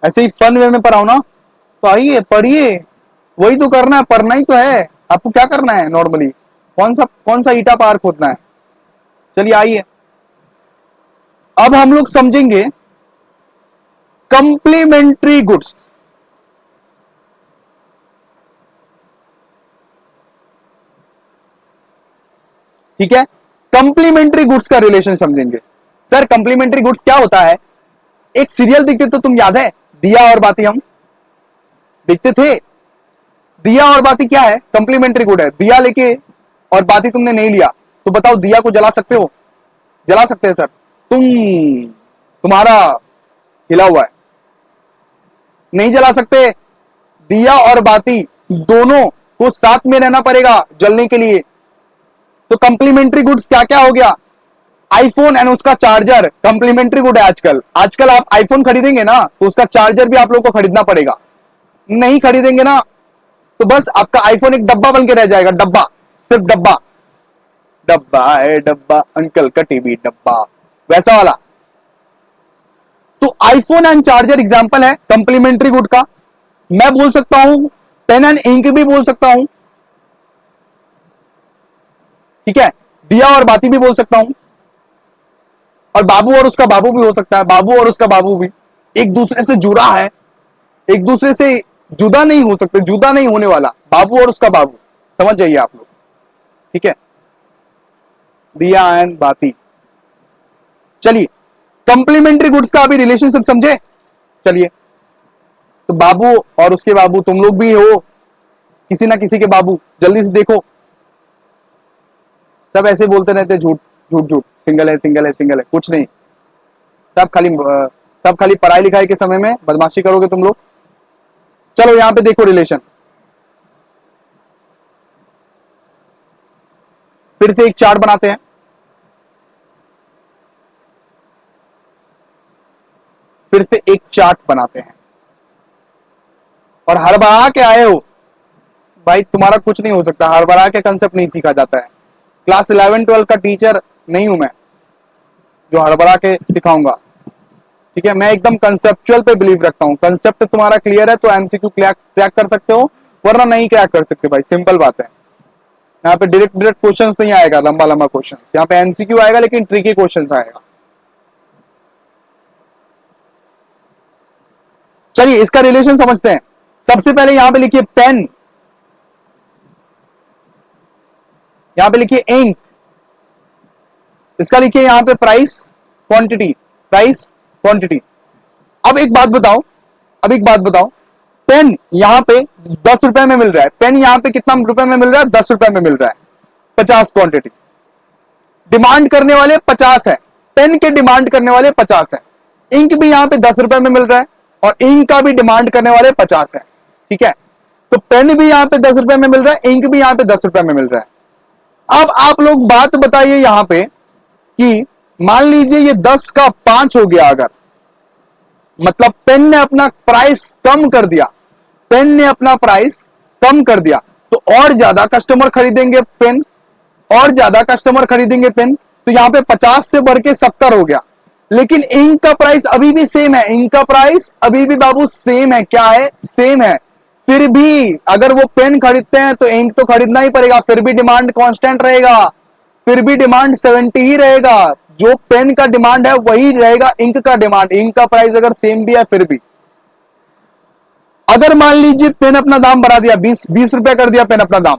ऐसे ही फन वे में पढ़ाऊं ना। तो आइए पढ़िए, वही तो करना है, पढ़ना ही तो है। आपको क्या करना है नॉर्मली? कौन सा ईटा पार खोदना है? चलिए आइए, अब हम लोग समझेंगे कंप्लीमेंट्री गुड्स। ठीक है, कंप्लीमेंट्री गुड्स का रिलेशन समझेंगे। सर कंप्लीमेंट्री गुड्स क्या होता है? एक सीरियल देखते तो तुम, याद है दिया और बाती, हम देखते थे। दिया और बाती क्या है? कंप्लीमेंट्री गुड है। दिया लेके और बाती तुमने नहीं लिया तो बताओ दिया को जला सकते हो? जला सकते हैं सर? तुम्हारा हिला हुआ है, नहीं जला सकते। दिया और बाती दोनों को साथ में रहना पड़ेगा जलने के लिए। तो कंप्लीमेंट्री गुड्स क्या क्या हो गया? आईफोन एंड उसका चार्जर कंप्लीमेंट्री गुड है। आजकल आप आईफोन खरीदेंगे ना तो उसका चार्जर भी आप लोग को खरीदना पड़ेगा। नहीं खरीदेंगे ना तो बस आपका आईफोन एक डब्बा बन के रह जाएगा। डब्बा, सिर्फ डब्बा। डब्बा है डब्बा, अंकल का टीवी डब्बा, वैसा वाला। तो आईफोन एंड चार्जर एग्जांपल है कंप्लीमेंट्री गुड का। मैं बोल सकता हूं पेन एंड इंक भी बोल सकता हूं। ठीक है, दिया और बाती भी बोल सकता हूं, और बाबू और उसका बाबू भी हो सकता है। बाबू और उसका बाबू भी एक दूसरे से जुड़ा है, एक दूसरे से जुदा नहीं हो सकते, जुदा नहीं होने वाला। बाबू और उसका बाबू, समझ जाइए आप लोग। ठीक है, दिया एंड बाती। चलिए, कंप्लीमेंट्री गुड्स का अभी रिलेशनशिप समझे। चलिए, तो बाबू और उसके बाबू, तुम लोग भी हो किसी ना किसी के बाबू, जल्दी से देखो। सब ऐसे बोलते रहते झूठ झूठ झूठ, सिंगल है सिंगल है सिंगल है, कुछ नहीं। सब खाली पढ़ाई लिखाई के समय में बदमाशी करोगे तुम लोग। चलो यहां पे देखो रिलेशन, फिर से एक चार्ट बनाते हैं। फिर से एक चार्ट बनाते हैं और हड़बड़ा के आए हो भाई, तुम्हारा कुछ नहीं हो सकता। हड़बड़ा के कंसेप्ट नहीं सीखा जाता है। क्लास 11-12 का टीचर नहीं हूं मैं जो हड़बड़ा के सिखाऊंगा, ठीक है। मैं एकदम कंसेप्चुअल पे बिलीव रखता हूं। कंसेप्ट तुम्हारा क्लियर है तो एमसीक्यू क्रैक कर सकते हो, वरना नहीं क्रैक कर सकते भाई, सिंपल बात है। यहाँ पे डायरेक्ट क्वेश्चंस नहीं आएगा, लंबा लंबा क्वेश्चन। यहाँ पे एमसीक्यू आएगा लेकिन ट्रिकी क्वेश्चंस आएगा। चलिए इसका रिलेशन समझते हैं। सबसे पहले यहां पे लिखिए पेन, यहां पे लिखिए इंक, इसका लिखिए यहां पे प्राइस क्वांटिटी, प्राइस क्वांटिटी। अब एक बात बताओ, पेन यहां पे 10 रुपए में मिल रहा है। पेन यहां पे कितना रुपए में मिल रहा है? 10 रुपए में मिल रहा है। 50 क्वांटिटी, डिमांड करने वाले 50 है, पेन के डिमांड करने वाले 50 है। इंक भी यहां पे 10 रुपए में मिल रहा है और इंक का भी डिमांड करने वाले 50 है, ठीक है। तो पेन भी यहां पे 10 रुपए में मिल रहा है, इंक भी यहां पे 10 रुपए में मिल रहा है। अब आप लोग बात बताइए यहां पे कि मान लीजिए ये 10 का 5 हो गया, अगर मतलब पेन ने अपना प्राइस कम कर दिया, पेन ने अपना प्राइस कम कर दिया, तो और ज्यादा कस्टमर खरीदेंगे पेन, और ज्यादा कस्टमर खरीदेंगे पेन। तो यहां पे 50 से बढ़ के 70 हो गया। लेकिन इंक का प्राइस अभी भी सेम है, इंक का प्राइस अभी भी बाबू सेम है। क्या है? सेम है। फिर भी अगर वो पेन खरीदते हैं तो इंक तो खरीदना ही पड़ेगा, फिर भी डिमांड कांस्टेंट रहेगा, फिर भी डिमांड 70 ही रहेगा। जो पेन का डिमांड है वही रहेगा इंक का डिमांड। इंक का प्राइस अगर सेम भी है फिर भी। अगर मान लीजिए पेन अपना दाम बढ़ा दिया, 20 रुपए कर दिया पेन अपना दाम,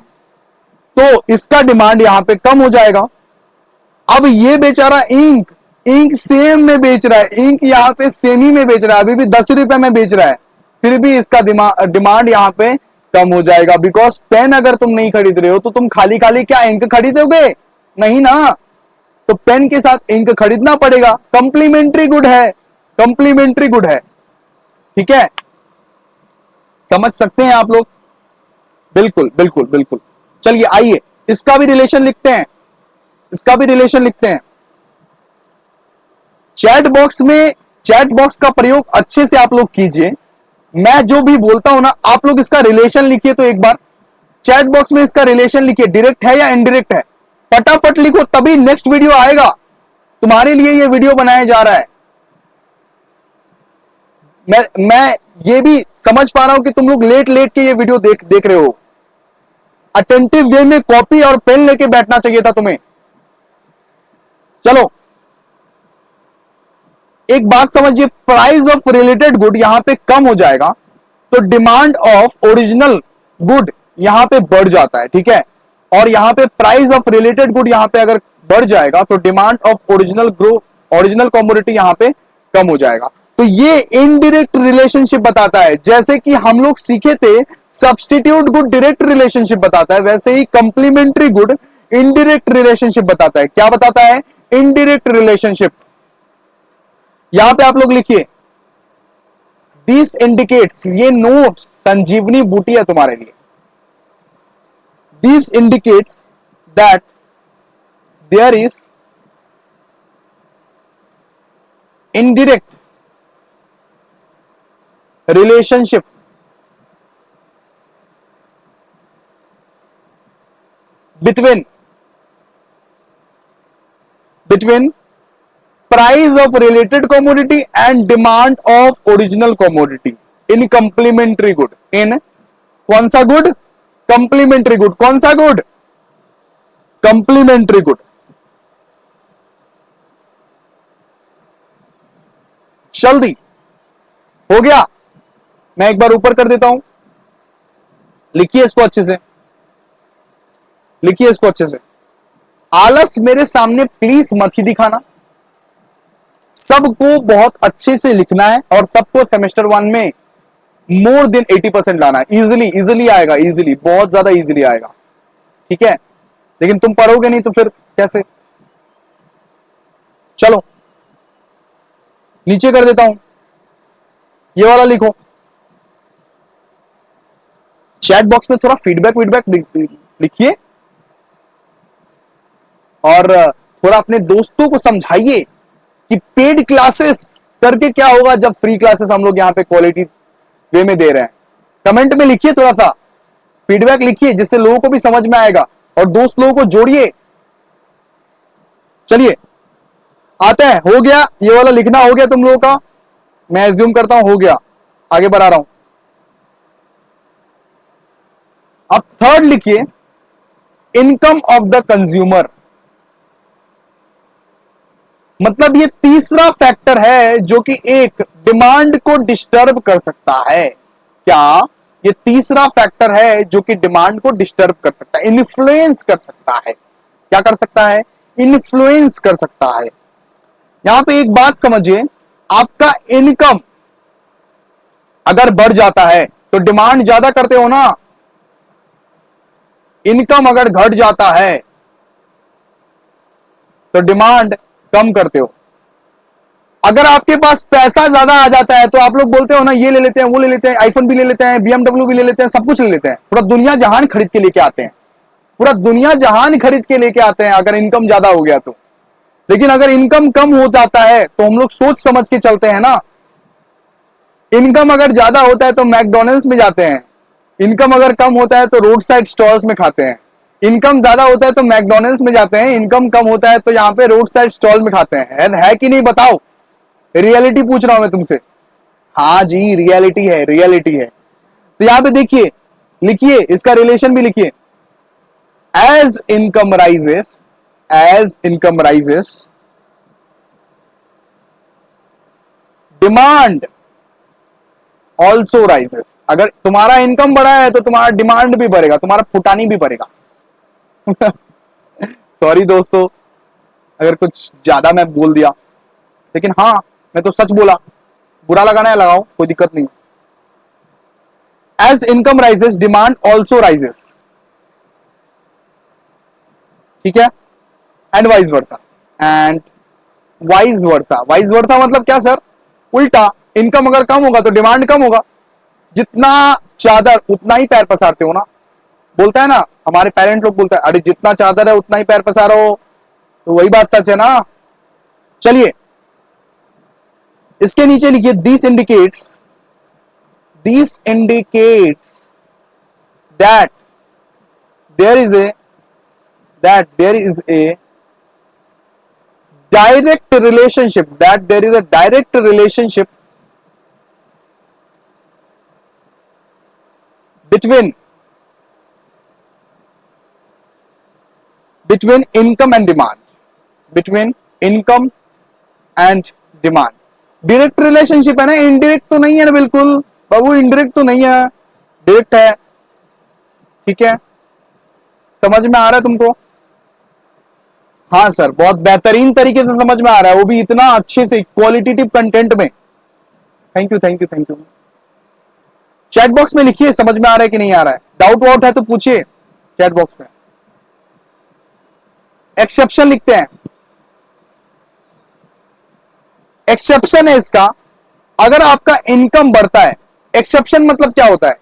तो इसका डिमांड यहां पे कम हो जाएगा। अब ये बेचारा इंक सेम में बेच रहा है, इंक यहां पे सेम ही में बेच रहा है, अभी भी 10 रुपए में बेच रहा है, फिर भी इसका डिमांड यहां पे कम हो जाएगा। बिकॉज पेन अगर तुम नहीं खरीद रहे हो तो तुम खाली खाली क्या इंक खरीदोगे? नहीं ना, तो पेन के साथ इंक खरीदना पड़ेगा। कंप्लीमेंट्री गुड है, कंप्लीमेंट्री गुड है, ठीक है। समझ सकते हैं आप लोग? बिल्कुल बिल्कुल बिल्कुल। चलिए आइए इसका भी रिलेशन लिखते हैं, इसका भी रिलेशन लिखते हैं। चैट बॉक्स का प्रयोग अच्छे से आप लोग कीजिए। मैं जो भी बोलता हूं ना, आप लोग इसका रिलेशन लिखिए। तो एक बार चैट बॉक्स में इसका रिलेशन लिखिए, डायरेक्ट है या इनडायरेक्ट है, फटाफट लिखो, तभी नेक्स्ट वीडियो आएगा। तुम्हारे लिए ये वीडियो बनाया जा रहा है। मैं ये भी समझ पा रहा हूं कि तुम लोग लेट के ये वीडियो देख रहे हो। अटेंटिव वे में कॉपी और पेन लेके बैठना चाहिए था तुम्हें। चलो एक बात समझिए, प्राइस ऑफ रिलेटेड गुड यहां पे कम हो जाएगा तो डिमांड ऑफ ओरिजिनल गुड यहां पे बढ़ जाता है, ठीक है। और यहां पे प्राइस ऑफ रिलेटेड गुड यहां पे अगर बढ़ जाएगा तो डिमांड ऑफ ओरिजिनल कमोडिटी यहां पे कम हो जाएगा। तो ये इनडायरेक्ट रिलेशनशिप बताता है। जैसे कि हम लोग सीखे थे सब्स्टिट्यूट गुड डायरेक्ट रिलेशनशिप बताता है, वैसे ही कंप्लीमेंट्री गुड इनडायरेक्ट रिलेशनशिप बताता है। क्या बताता है? Indirect relationship. यहां पे आप लोग लिखिए, दिस इंडिकेट्स, ये नोट संजीवनी बूटी है तुम्हारे लिए। This indicates that there is indirect relationship between price of related commodity and demand of original commodity in complementary good। in कौन सा गुड? Complementary good. कौन सा गुड? Complementary good. जल्दी हो गया? मैं एक बार ऊपर कर देता हूं, लिखिए इसको अच्छे से, लिखिए इसको अच्छे से। आलस मेरे सामने प्लीज मत ही दिखाना, सबको बहुत अच्छे से लिखना है और सबको सेमेस्टर 1 में मोर देन 80% लाना है। इजिली आएगा, इजिली, बहुत ज्यादा इजिली आएगा, ठीक है। लेकिन तुम पढ़ोगे नहीं तो फिर कैसे? चलो नीचे कर देता हूं, ये वाला लिखो। चैट बॉक्स में थोड़ा फीडबैक लिखिए और थोड़ा अपने दोस्तों को समझाइए कि पेड क्लासेस करके क्या होगा जब फ्री क्लासेस हम लोग यहां पे क्वालिटी वे में दे रहे हैं। कमेंट में लिखिए, थोड़ा सा फीडबैक लिखिए, जिससे लोगों को भी समझ में आएगा और दोस्त लोगों को जोड़िए। चलिए आते हैं, हो गया ये वाला लिखना, हो गया तुम लोगों का, मैं एज्यूम करता हूं हो गया, आगे बढ़ा रहा हूं। अब थर्ड लिखिए, इनकम ऑफ द कंज्यूमर। मतलब ये तीसरा फैक्टर है जो कि एक डिमांड को डिस्टर्ब कर सकता है। क्या? ये तीसरा फैक्टर है जो कि डिमांड को डिस्टर्ब कर सकता है, इन्फ्लुएंस कर सकता है। क्या कर सकता है? इन्फ्लुएंस कर सकता है। यहां पे एक बात समझिए, आपका इनकम अगर बढ़ जाता है तो डिमांड ज्यादा करते हो ना। इनकम अगर घट जाता है तो डिमांड कम करते हो। अगर आपके पास पैसा ज्यादा आ जाता है तो आप लोग बोलते हो ना, ये ले लेते हैं, वो ले लेते हैं, आईफोन भी ले लेते हैं, बीएमडब्ल्यू भी ले लेते हैं, सब कुछ ले लेते हैं, पूरा दुनिया जहान खरीद के लेके आते हैं, पूरा दुनिया जहान खरीद के लेके आते हैं अगर इनकम ज्यादा हो गया तो। लेकिन अगर इनकम कम हो जाता है तो हम लोग सोच समझ के चलते हैं ना। इनकम अगर ज्यादा होता है तो मैकडोनल्ड्स में जाते हैं, इनकम अगर कम होता है तो रोड साइड स्टॉल्स में खाते हैं। इनकम ज्यादा होता है तो मैकडोनल्ड्स में जाते हैं, इनकम कम होता है तो यहाँ पे रोड साइड स्टॉल में खाते हैं। है कि नहीं बताओ? रियलिटी पूछ रहा हूं मैं तुमसे। हाँ जी, रियलिटी है, रियलिटी है। तो यहां पे देखिए, लिखिए इसका रिलेशन भी लिखिए। As income rises demand also rises. अगर तुम्हारा इनकम बढ़ा है तो तुम्हारा डिमांड भी बढ़ेगा, तुम्हारा फुटानी भी बढ़ेगा। सॉरी दोस्तों अगर कुछ ज्यादा मैं बोल दिया, लेकिन हाँ मैं तो सच बोला, बुरा लगाना है लगाओ, कोई दिक्कत नहीं। As income rises demand also rises, ठीक है। And vice versa, and vice versa. Vice versa मतलब क्या सर? उल्टा, इनकम अगर कम होगा तो डिमांड कम होगा। जितना चादर उतना ही पैर पसारते हो ना, बोलता है ना हमारे पेरेंट लोग, बोलता है अरे जितना चादर है उतना ही पैर पसारो, तो वही बात सच है ना। चलिए इसके नीचे लिखिए, this indicates that there is a direct relationship, that there is a direct relationship between income and demand, between income and demand। Direct relationship है ना, इनडायरेक्ट तो नहीं है ना, बिल्कुल बाबू इंडायरेक्ट तो नहीं है, डायरेक्ट है। ठीक है, समझ में आ रहा है तुमको? हाँ सर, बहुत बेहतरीन तरीके से समझ में आ रहा है, वो भी इतना अच्छे से क्वालिटेटिव कंटेंट में। Thank you thank you thank you. Chat box में लिखिए समझ में आ रहा है कि नहीं आ रहा है, डाउट वाउट है तो पूछिए चैट बॉक्स में। एक्सेप्शन लिखते हैं, एक्सेप्शन है इसका, अगर आपका इनकम बढ़ता है। एक्सेप्शन मतलब क्या होता है?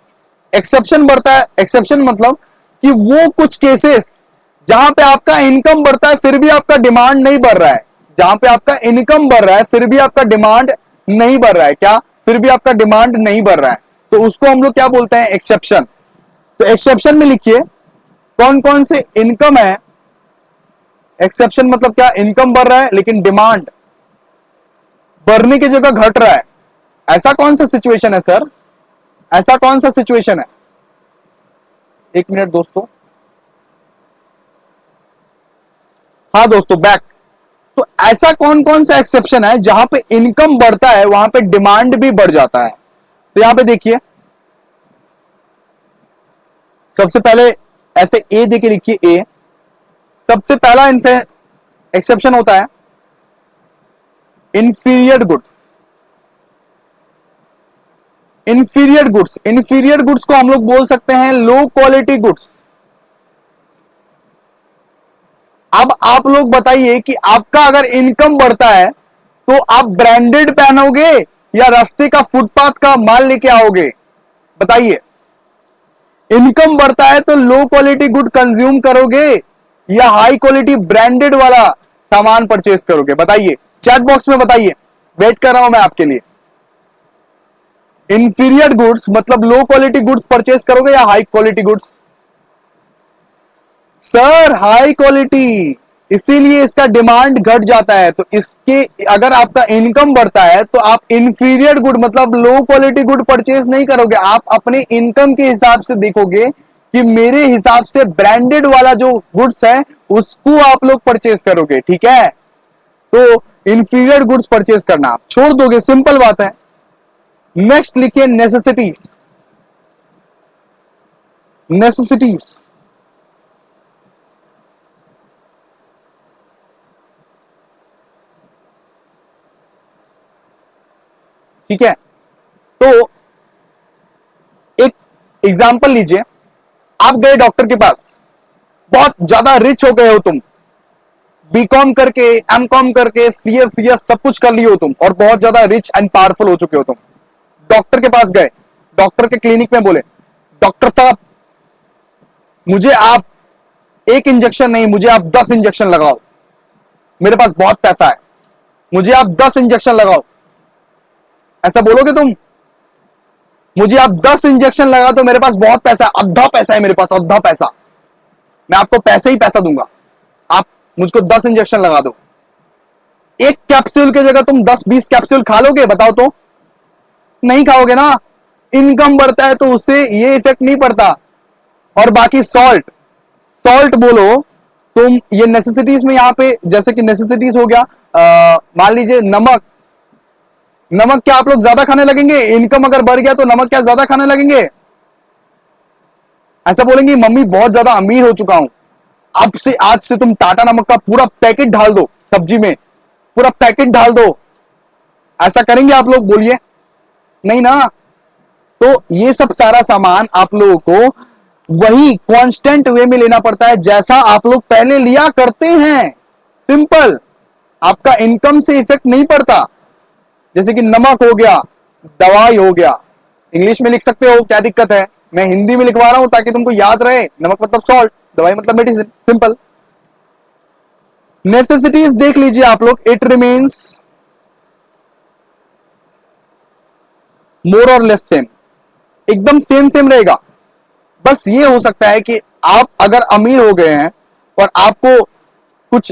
एक्सेप्शन बढ़ता है, एक्सेप्शन मतलब कि वो कुछ केसेस जहां पे आपका इनकम बढ़ता है फिर भी आपका डिमांड नहीं बढ़ रहा है। जहां पे आपका इनकम बढ़ रहा है फिर भी आपका डिमांड नहीं बढ़ रहा है। क्या? फिर भी आपका डिमांड नहीं बढ़ रहा है, तो उसको हम लोग क्या बोलते हैं? एक्सेप्शन। तो एक्सेप्शन में लिखिए कौन कौन से इनकम है। एक्सेप्शन मतलब क्या? इनकम बढ़ रहा है लेकिन डिमांड बढ़ने की जगह घट रहा है। ऐसा कौन सा सिचुएशन है सर? ऐसा कौन सा सिचुएशन है? एक मिनट दोस्तों, हाँ दोस्तों बैक। तो ऐसा कौन कौन सा एक्सेप्शन है जहां पे इनकम बढ़ता है वहां पे डिमांड भी बढ़ जाता है? तो यहां पे देखिए, सबसे पहले ऐसे ए देके लिखिए, ए सबसे पहला एक्सेप्शन होता है inferior goods. Inferior goods, inferior goods को हम लोग बोल सकते हैं लो क्वालिटी गुड्स। अब आप लोग बताइए कि आपका अगर इनकम बढ़ता है तो आप ब्रांडेड पहनोगे या रास्ते का फुटपाथ का माल लेके आओगे? बताइए। इनकम बढ़ता है तो लो क्वालिटी गुड कंज्यूम करोगे या हाई क्वालिटी ब्रांडेड वाला सामान परचेज करोगे? बताइए, चैट बॉक्स में बताइए, वेट कर रहा हूं मैं आपके लिए। इंफीरियर गुड्स मतलब लो क्वालिटी गुड्स परचेज करोगे या high quality goods? Sir high quality, इसीलिए इसका डिमांड घट जाता है। तो इसके अगर आपका इनकम बढ़ता है तो आप इंफीरियर गुड मतलब लो क्वालिटी गुड परचेज नहीं करोगे, आप अपने इनकम के हिसाब से देखोगे कि मेरे हिसाब से ब्रांडेड वाला जो गुड्स है उसको आप लोग परचेज करोगे, ठीक है? तो इंफीरियर गुड्स परचेज करना आप छोड़ दोगे, सिंपल बात है। नेक्स्ट लिखिए नेसेसिटीज। नेसेसिटीज ठीक है, तो एक एग्जांपल लीजिए। आप गए डॉक्टर के पास, बहुत ज्यादा रिच हो गए हो तुम, बीकॉम करके एमकॉम करके सीएस सब कुछ कर लिए हो तुम और बहुत ज्यादा रिच एंड पावरफुल हो चुके हो तुम। डॉक्टर के पास गए, डॉक्टर के क्लिनिक में बोले, डॉक्टर साहब मुझे आप एक इंजेक्शन नहीं, मुझे आप 10 इंजेक्शन लगाओ, मेरे पास बहुत पैसा है, मुझे आप 10 इंजेक्शन लगाओ। ऐसा बोलोगे तुम? मुझे आप 10 इंजेक्शन लगा दो, मेरे पास बहुत पैसा है, अद्धा पैसा है मेरे पास, अद्धा पैसा, मैं आपको पैसे ही पैसा दूंगा, आप मुझको 10 इंजेक्शन लगा दो। एक कैप्सूल की जगह तुम 10-20 कैप्सूल खा लोगे? बताओ तो। नहीं खाओगे ना। इनकम बढ़ता है तो उससे ये इफेक्ट नहीं पड़ता। और बाकी सॉल्ट, सॉल्ट बोलो तुम, ये नेसेसिटीज में यहां पे जैसे कि नेसेसिटीज हो गया, मान लीजिए नमक, नमक क्या आप लोग ज्यादा खाने लगेंगे? इनकम अगर बढ़ गया तो नमक क्या ज्यादा खाने लगेंगे? ऐसा बोलेंगे मम्मी बहुत ज्यादा अमीर हो चुका हूं, अब से आज से तुम टाटा नमक का पूरा पैकेट डाल दो सब्जी में, पूरा पैकेट डाल दो। ऐसा करेंगे आप लोग? बोलिए नहीं ना। तो ये सब सारा सामान आप लोगों को वही कांस्टेंट वे में लेना पड़ता है जैसा आप लोग पहले लिया करते हैं। सिंपल, आपका इनकम से इफेक्ट नहीं पड़ता। जैसे कि नमक हो गया, दवाई हो गया, इंग्लिश में लिख सकते हो, क्या दिक्कत है? मैं हिंदी में लिखवा रहा हूं ताकि तुमको याद रहे। नमक मतलब सॉल्ट, दवाई मतलब मेडिसिन, सिंपल। नेसेसिटीज देख लीजिए आप लोग, इट रिमेन्स मोर और लेस सेम, एकदम सेम सेम रहेगा। बस ये हो सकता है कि आप अगर अमीर हो गए हैं और आपको कुछ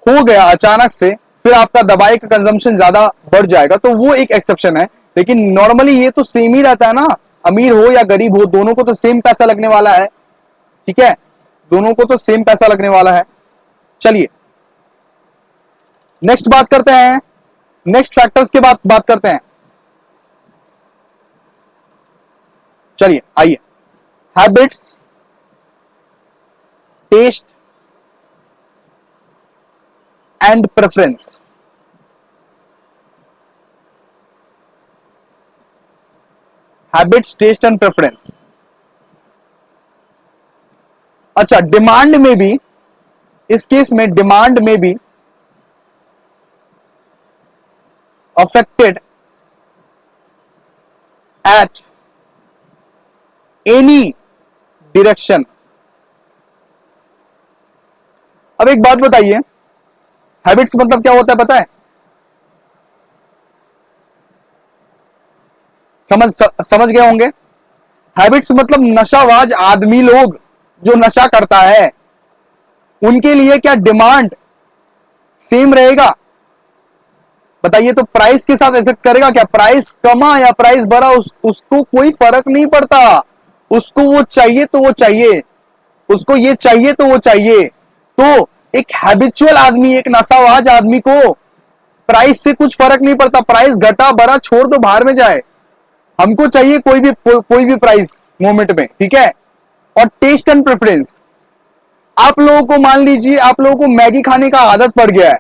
हो गया अचानक से, फिर आपका दवाई का कंजम्पशन ज्यादा बढ़ जाएगा, तो वो एक एक्सेप्शन है। लेकिन नॉर्मली ये तो सेम ही रहता है ना, अमीर हो या गरीब हो, दोनों को तो सेम पैसा लगने वाला है, ठीक है? दोनों को तो सेम पैसा लगने वाला है। चलिए नेक्स्ट बात करते हैं, नेक्स्ट फैक्टर्स के बाद बात करते हैं। चलिए आइए, habits, taste and preference. Habits, taste and preference. अच्छा, डिमांड में भी, इस केस में डिमांड में भी अफेक्टेड एट एनी डायरेक्शन। अब एक बात बताइए, हैबिट्स मतलब क्या होता है पता है? समझ गए होंगे। हैबिट्स मतलब नशाबाज आदमी लोग जो नशा करता है उनके लिए क्या डिमांड सेम रहेगा? बताइए। तो प्राइस के साथ इफेक्ट करेगा क्या? प्राइस कमा या प्राइस बढ़ा, उसको कोई फर्क नहीं पड़ता। उसको वो चाहिए तो वो चाहिए, उसको ये चाहिए तो वो चाहिए। तो एक हैबिचुअल आदमी, एक नशाबाज आदमी को प्राइस से कुछ फर्क नहीं पड़ता। प्राइस घटा बढ़ा छोड़ दो, बाहर में जाए, हमको चाहिए कोई भी प्राइस मोमेंट में, ठीक है? और टेस्ट एंड प्रेफरेंस, आप लोगों को मान लीजिए आप लोगों को मैगी खाने का आदत पड़ गया है,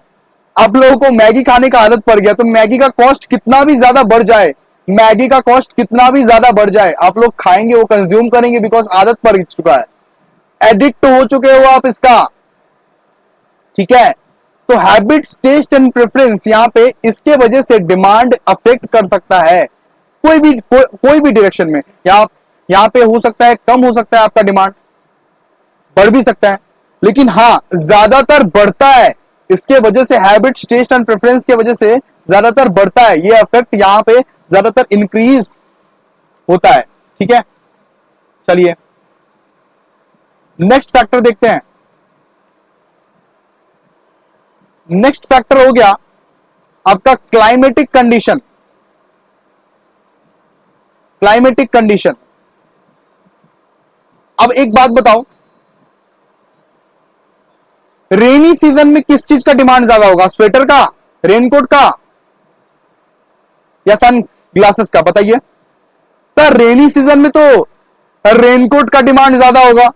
आप लोगों को मैगी खाने का आदत पड़ गया, तो मैगी का कॉस्ट कितना भी ज्यादा बढ़ जाए, मैगी का कॉस्ट कितना भी ज्यादा बढ़ जाए, आप लोग खाएंगे, वो कंज्यूम करेंगे, बिकॉज आदत पड़ चुका है, एडिक्ट हो चुके हो आप इसका। ठीक है। तो हैबिट्स, टेस्ट एंड प्रेफरेंस, यहां पे इसके वजह से डिमांड अफेक्ट कर सकता है कोई भी डायरेक्शन में। यहां पे हो सकता है कम हो सकता है आपका डिमांड, बढ़ भी सकता है, लेकिन हाँ ज्यादातर बढ़ता है। इसके वजह से हैबिट्स, टेस्ट एंड प्रेफरेंस के वजह से ज्यादातर बढ़ता है, ये इफेक्ट यहां पे ज्यादातर इंक्रीज होता है। ठीक है, चलिए नेक्स्ट फैक्टर देखते हैं। नेक्स्ट फैक्टर हो गया आपका क्लाइमेटिक कंडीशन। क्लाइमेटिक कंडीशन, अब एक बात बताओ, रेनी सीजन में किस चीज का डिमांड ज्यादा होगा? स्वेटर का, रेनकोट का, या सन ग्लासेस का? बताइए सर। रेनी सीजन में तो रेनकोट का डिमांड ज्यादा होगा,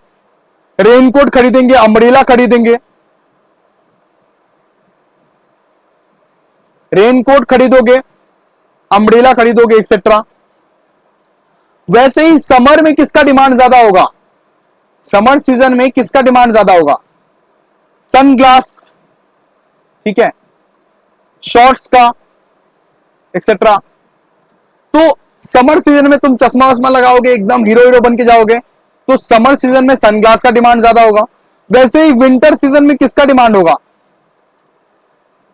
रेनकोट खरीदेंगे, अम्ब्रेला खरीदेंगे, रेनकोट खरीदोगे, अम्ब्रेला खरीदोगे, एक्सेट्रा। वैसे ही समर में किसका डिमांड ज्यादा होगा? समर सीजन में किसका डिमांड ज्यादा होगा? सनग्लास, ठीक है, शॉर्ट्स का, एक्सेट्रा। तो समर सीजन में तुम चश्मा वश्मा लगाओगे, एकदम हीरो हीरो बन के जाओगे, तो समर सीजन में सनग्लास का डिमांड ज्यादा होगा। वैसे ही विंटर सीजन में किसका डिमांड होगा?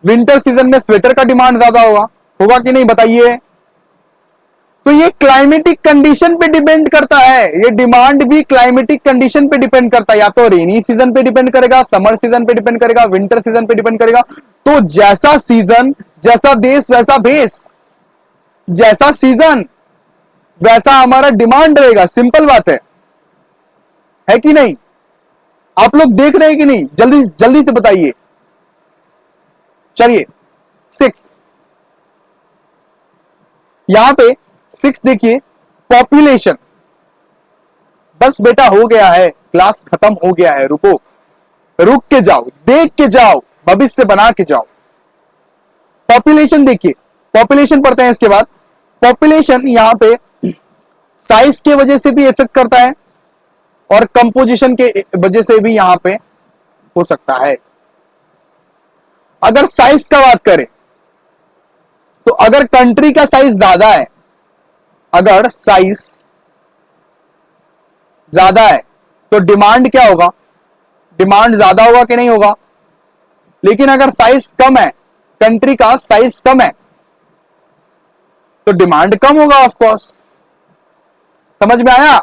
विंटर सीजन में स्वेटर का डिमांड ज्यादा होगा कि नहीं? बताइए। तो ये क्लाइमेटिक कंडीशन पे डिपेंड करता है, ये डिमांड भी क्लाइमेटिक कंडीशन पे डिपेंड करता है। या तो रेनी सीजन पे डिपेंड करेगा, समर सीजन पे डिपेंड करेगा, विंटर सीजन पे डिपेंड करेगा। तो जैसा सीजन जैसा देश वैसा भेष, जैसा सीजन वैसा हमारा डिमांड रहेगा। सिंपल बात है कि नहीं? आप लोग देख रहे हैं कि नहीं? जल्दी जल्दी से बताइए। चलिए 6, यहां पे 6 देखिए, पॉपुलेशन। बस बेटा हो गया है, क्लास खत्म हो गया है, रुको, रुक के जाओ, देख के जाओ, भविष्य बना के जाओ। पॉपुलेशन देखिए, पॉपुलेशन पढ़ते हैं इसके बाद। पॉपुलेशन यहां पे साइज के वजह से भी इफेक्ट करता है और कंपोजिशन के वजह से भी यहां पे हो सकता है। अगर साइज का बात करें तो अगर कंट्री का साइज ज्यादा है, अगर साइज ज्यादा है तो डिमांड क्या होगा? डिमांड ज्यादा होगा कि नहीं होगा? लेकिन अगर साइज कम है, कंट्री का साइज कम है, तो डिमांड कम होगा ऑफ कोर्स। समझ में आया?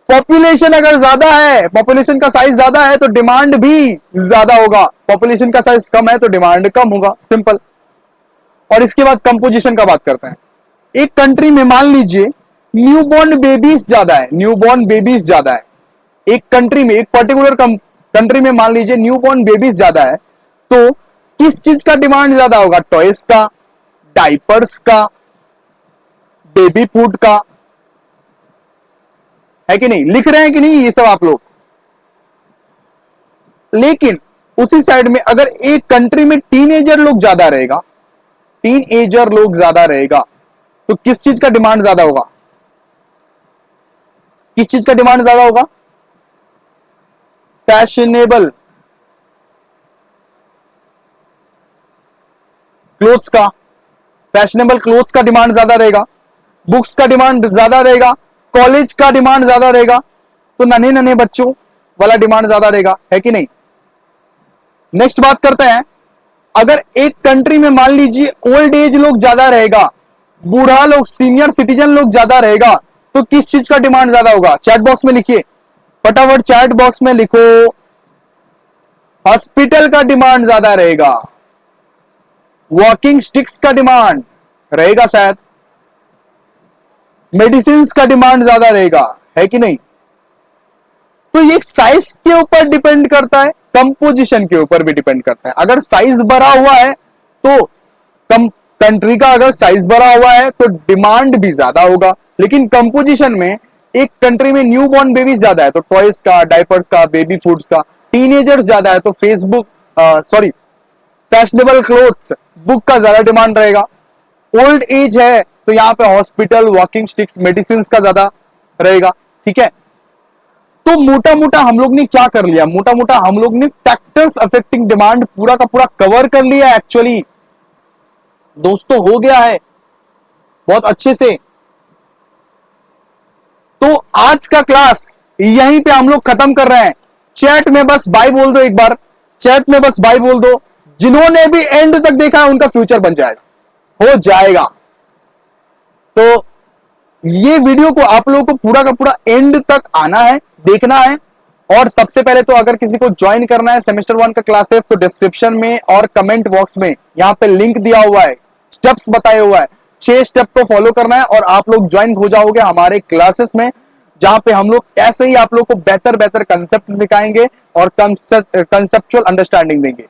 पॉपुलेशन अगर ज्यादा है, पॉपुलेशन का साइज ज्यादा है, तो डिमांड भी ज्यादा होगा। पॉपुलेशन का साइज कम है तो डिमांड कम होगा, सिंपल। और इसके बाद कंपोजिशन का बात करते हैं। एक कंट्री में मान लीजिए न्यूबॉर्न बेबीज ज्यादा है, न्यूबॉर्न बेबीज ज्यादा है। एक कंट्री में, एक पर्टिकुलर कंट्री में मान लीजिए न्यूबॉर्न बेबीज ज्यादा है, तो किस चीज का डिमांड ज्यादा होगा? टॉयज का, डाइपर्स का, बेबी फूड का, है कि नहीं? लिख रहे हैं कि नहीं ये सब आप लोग? लेकिन उसी साइड में अगर एक कंट्री में टीनेजर लोग ज्यादा रहेगा, टीनेजर लोग ज्यादा रहेगा, तो किस चीज का डिमांड ज्यादा होगा? किस चीज का डिमांड ज्यादा होगा? फैशनेबल क्लोथ्स का, फैशनेबल क्लोथ्स का डिमांड ज्यादा रहेगा, बुक्स का डिमांड ज्यादा रहेगा, कॉलेज का डिमांड ज्यादा रहेगा, तो नन्हे नन्हे बच्चों वाला डिमांड ज्यादा रहेगा, है कि नहीं? नेक्स्ट बात करते हैं। अगर एक कंट्री में मान लीजिए ओल्ड एज लोग ज्यादा रहेगा, बूढ़ा लोग, सीनियर सिटीजन लोग ज्यादा रहेगा, तो किस चीज का डिमांड ज्यादा होगा? चैट बॉक्स में लिखिए, फटाफट चैट बॉक्स में लिखो। हॉस्पिटल का डिमांड ज्यादा रहेगा, वॉकिंग स्टिक्स का डिमांड रहेगा, शायद मेडिसिन का डिमांड ज्यादा रहेगा, है कि नहीं? तो ये साइज के ऊपर डिपेंड करता है, कंपोजिशन के ऊपर भी डिपेंड करता है। अगर साइज बड़ा हुआ है तो कंट्री का अगर साइज बड़ा हुआ है तो डिमांड भी ज्यादा होगा। लेकिन कंपोजिशन में एक कंट्री में न्यूबॉर्न बेबीज ज्यादा है तो टॉयज का, डायपर्स का, बेबी फूड्स का, टीनेजर्स ज्यादा है तो फैशनेबल क्लोथ्स, बुक का ज्यादा डिमांड रहेगा। ओल्ड एज है तो यहां पे हॉस्पिटल, वॉकिंग स्टिक्स, मेडिसिन का ज्यादा रहेगा। ठीक है, तो मोटा मोटा हम लोग ने क्या कर लिया, मोटा मोटा हम लोग ने फैक्टर्स अफेक्टिंग डिमांड पूरा का पूरा कवर कर लिया एक्चुअली दोस्तों, हो गया है बहुत अच्छे से। तो आज का क्लास यहीं पे हम लोग खत्म कर रहे हैं। चैट में बस बाय बोल दो एक बार, चैट में बस बाय बोल दो। जिन्होंने भी एंड तक देखा है उनका फ्यूचर बन जाएगा, हो जाएगा। तो ये वीडियो को आप लोगों को पूरा का पूरा एंड तक आना है, देखना है। और सबसे पहले तो अगर किसी को ज्वाइन करना है सेमेस्टर 1 का क्लासेस, तो डिस्क्रिप्शन में और कमेंट बॉक्स में यहां पे लिंक दिया हुआ है, स्टेप्स बताए हुआ है, 6 स्टेप को फॉलो करना है और आप लोग ज्वाइन हो जाओगे हमारे क्लासेस में, जहां पे हम लोग ऐसे ही आप लोग को बेहतर बेहतर कंसेप्ट दिखाएंगे और कंसेप्चुअल अंडरस्टैंडिंग देंगे।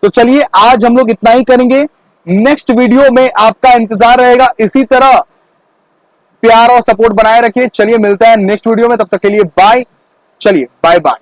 तो चलिए आज हम लोग इतना ही करेंगे। नेक्स्ट वीडियो में आपका इंतजार रहेगा। इसी तरह प्यार और सपोर्ट बनाए रखिए। चलिए मिलते हैं नेक्स्ट वीडियो में, तब तक के लिए बाय। चलिए बाय बाय।